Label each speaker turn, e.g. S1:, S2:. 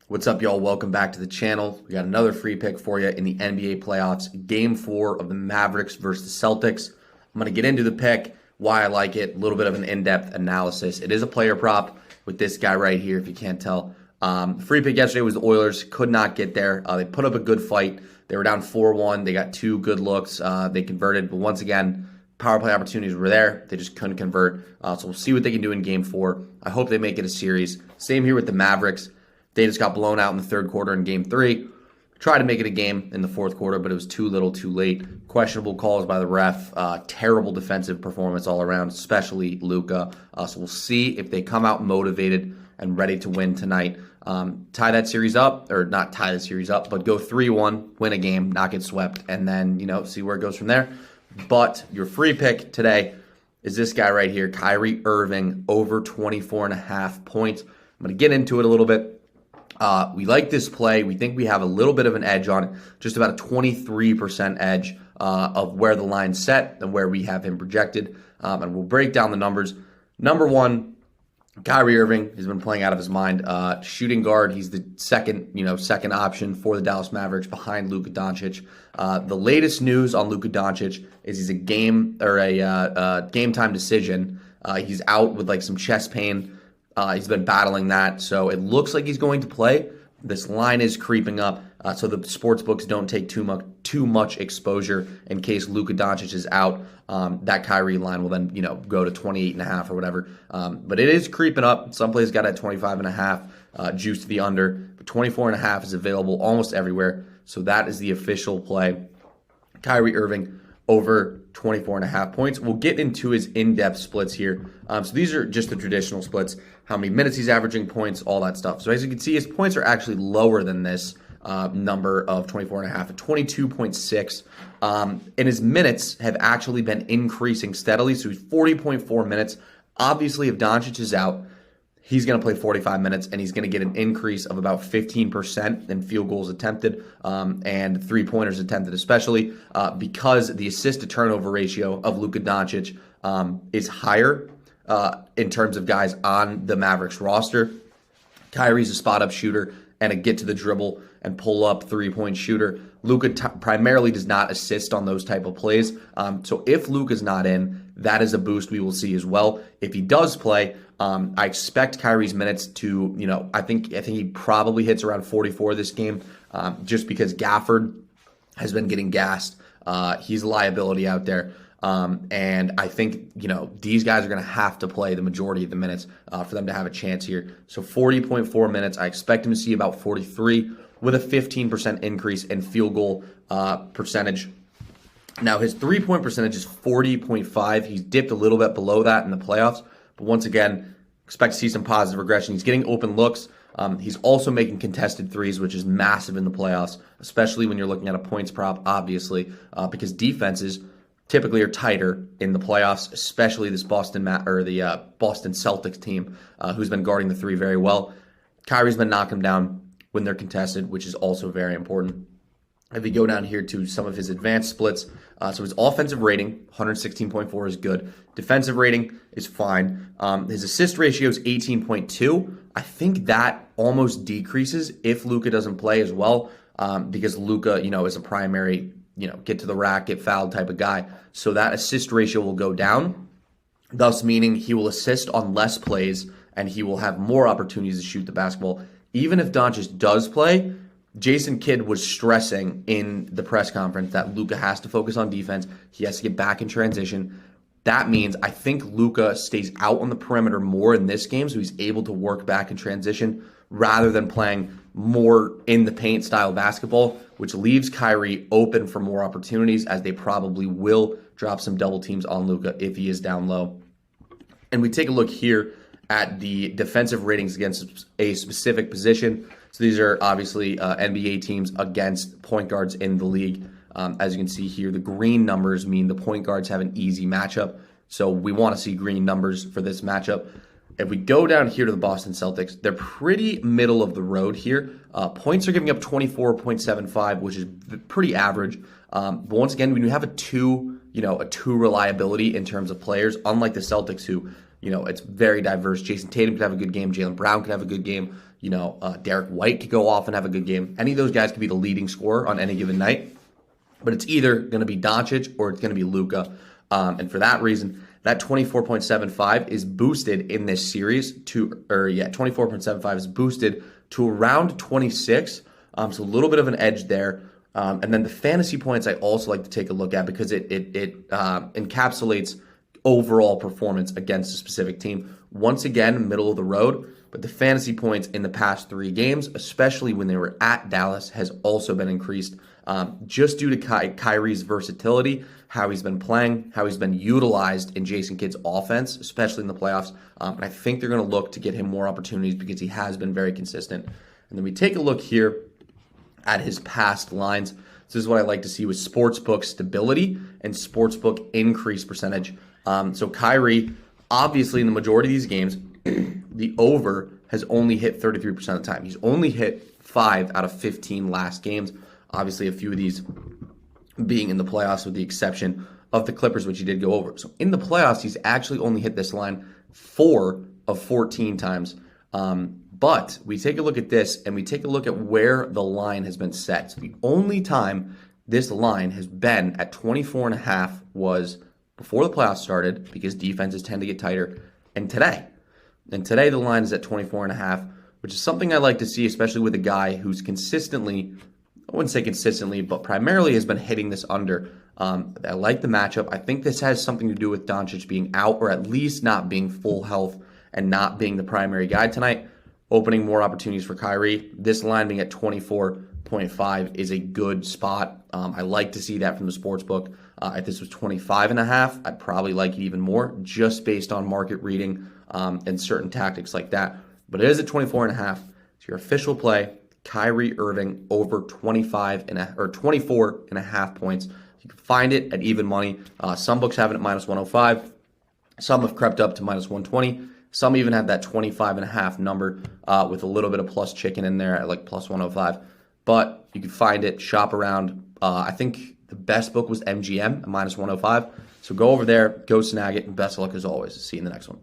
S1: What's up, y'all? Welcome back to the channel. We got another free pick for you in the NBA playoffs. Game 4 of the Mavericks versus the Celtics. I'm going to get into the pick, why I like it, a little bit of an in-depth analysis. It is a player prop with this guy right here, if you can't tell. Free pick yesterday was the Oilers. Could not get there. They put up a good fight. They were down 4-1. They got 2 good looks. They converted, but once again, power play opportunities were there. They just couldn't convert. So we'll see what they can do in Game 4. I hope they make it a series. Same here with the Mavericks. They just got blown out in the third quarter in Game 3. Tried to make it a game in the fourth quarter, but it was too little, too late. Questionable calls by the ref. Terrible defensive performance all around, especially Luka. So we'll see if they come out motivated and ready to win tonight. Tie that series up, or not tie the series up, but go 3-1, win a game, not get swept, and then, see where it goes from there. But your free pick today is this guy right here, Kyrie Irving, over 24.5 points. I'm going to get into it a little bit. We like this play. We think we have a little bit of an edge on it, just about a 23% edge of where the line's set and where we have him projected. And we'll break down the numbers. Number one, Kyrie Irving has been playing out of his mind. Shooting guard, he's the second option for the Dallas Mavericks behind Luka Doncic. The latest news on Luka Doncic is he's a game time decision. He's out with some chest pain. He's been battling that, so it looks like he's going to play. This line is creeping up, so the sports books don't take too much exposure in case Luka Doncic is out. That Kyrie line will then go to 28.5 or whatever. But it is creeping up. Some plays got at 25.5, juice to the under, but 24.5 is available almost everywhere. So that is the official play. Kyrie Irving over 24.5 points. We'll get into his in-depth splits here. So these are just the traditional splits, how many minutes he's averaging, points, all that stuff. So as you can see, his points are actually lower than this number of 24.5 at 22.6. And his minutes have actually been increasing steadily. So he's 40.4 minutes. Obviously, if Doncic is out, he's going to play 45 minutes, and he's going to get an increase of about 15% in field goals attempted and three-pointers attempted, especially because the assist-to-turnover ratio of Luka Doncic is higher in terms of guys on the Mavericks roster. Kyrie's a spot-up shooter and a get-to-the-dribble and pull-up three-point shooter. Luka primarily does not assist on those type of plays. So if Luka's not in, that is a boost we will see as well. If he does play, I expect Kyrie's minutes to, I think he probably hits around 44 this game, just because Gafford has been getting gassed. He's a liability out there. And I think, these guys are going to have to play the majority of the minutes for them to have a chance here. So 40.4 minutes. I expect him to see about 43 with a 15% increase in field goal percentage. Now, his three-point percentage is 40.5. He's dipped a little bit below that in the playoffs. But once again, expect to see some positive regression. He's getting open looks. He's also making contested threes, which is massive in the playoffs, especially when you're looking at a points prop, obviously, because defenses typically are tighter in the playoffs, especially this Boston Celtics team, who's been guarding the three very well. Kyrie's been knocking them down when they're contested, which is also very important. If we go down here to some of his advanced splits, so his offensive rating, 116.4 is good. Defensive rating is fine. His assist ratio is 18.2. I think that almost decreases if Luka doesn't play as well, because Luka, is a primary, get to the rack, get fouled type of guy. So that assist ratio will go down, thus meaning he will assist on less plays and he will have more opportunities to shoot the basketball. Even if Doncic does play, Jason Kidd was stressing in the press conference that Luka has to focus on defense. He has to get back in transition. That means I think Luka stays out on the perimeter more in this game, so he's able to work back in transition rather than playing more in the paint style basketball, which leaves Kyrie open for more opportunities, as they probably will drop some double teams on Luka if he is down low. And we take a look here at the defensive ratings against a specific position. So these are obviously NBA teams against point guards in the league. As you can see here, the green numbers mean the point guards have an easy matchup. So we want to see green numbers for this matchup. If we go down here to the Boston Celtics, they're pretty middle of the road here. Points are giving up 24.75, which is pretty average. But once again, when you have a two reliability in terms of players, unlike the Celtics, who, it's very diverse. Jason Tatum could have a good game. Jaylen Brown could have a good game. Derek White could go off and have a good game. Any of those guys could be the leading scorer on any given night. But it's either going to be Doncic or it's going to be Luka. And for that reason, that 24.75 is boosted in this series 24.75 is boosted to around 26. So a little bit of an edge there. And then the fantasy points I also like to take a look at because it encapsulates overall performance against a specific team. Once again, middle of the road, but the fantasy points in the past 3 games, especially when they were at Dallas, has also been increased just due to Kyrie's versatility, how he's been playing, how he's been utilized in Jason Kidd's offense, especially in the playoffs. And I think they're going to look to get him more opportunities because he has been very consistent. And then we take a look here at his past lines. This is what I like to see with sportsbook stability and sportsbook increase percentage. So Kyrie, obviously in the majority of these games, the over has only hit 33% of the time. He's only hit 5 out of 15 last games. Obviously, a few of these being in the playoffs with the exception of the Clippers, which he did go over. So in the playoffs, he's actually only hit this line 4 of 14 times. But we take a look at this and we take a look at where the line has been set. So the only time this line has been at 24.5 was before the playoffs started because defenses tend to get tighter. And today the line is at 24.5, which is something I like to see, especially with a guy who's consistently, I wouldn't say consistently, but primarily has been hitting this under. I like the matchup. I think this has something to do with Doncic being out or at least not being full health and not being the primary guy tonight, opening more opportunities for Kyrie. This line being at 24.5 is a good spot. I like to see that from the sports book. If this was 25.5, I'd probably like it even more just based on market reading and certain tactics like that. But it is at 24.5. It's your official play. Kyrie Irving over 24.5 points. You can find it at even money. Some books have it at minus 105. Some have crept up to minus 120. Some even have that 25.5 number with a little bit of plus chicken in there at like plus 105. But you can find it, shop around. I think the best book was MGM at minus 105. So go over there, go snag it, and best of luck as always. See you in the next one.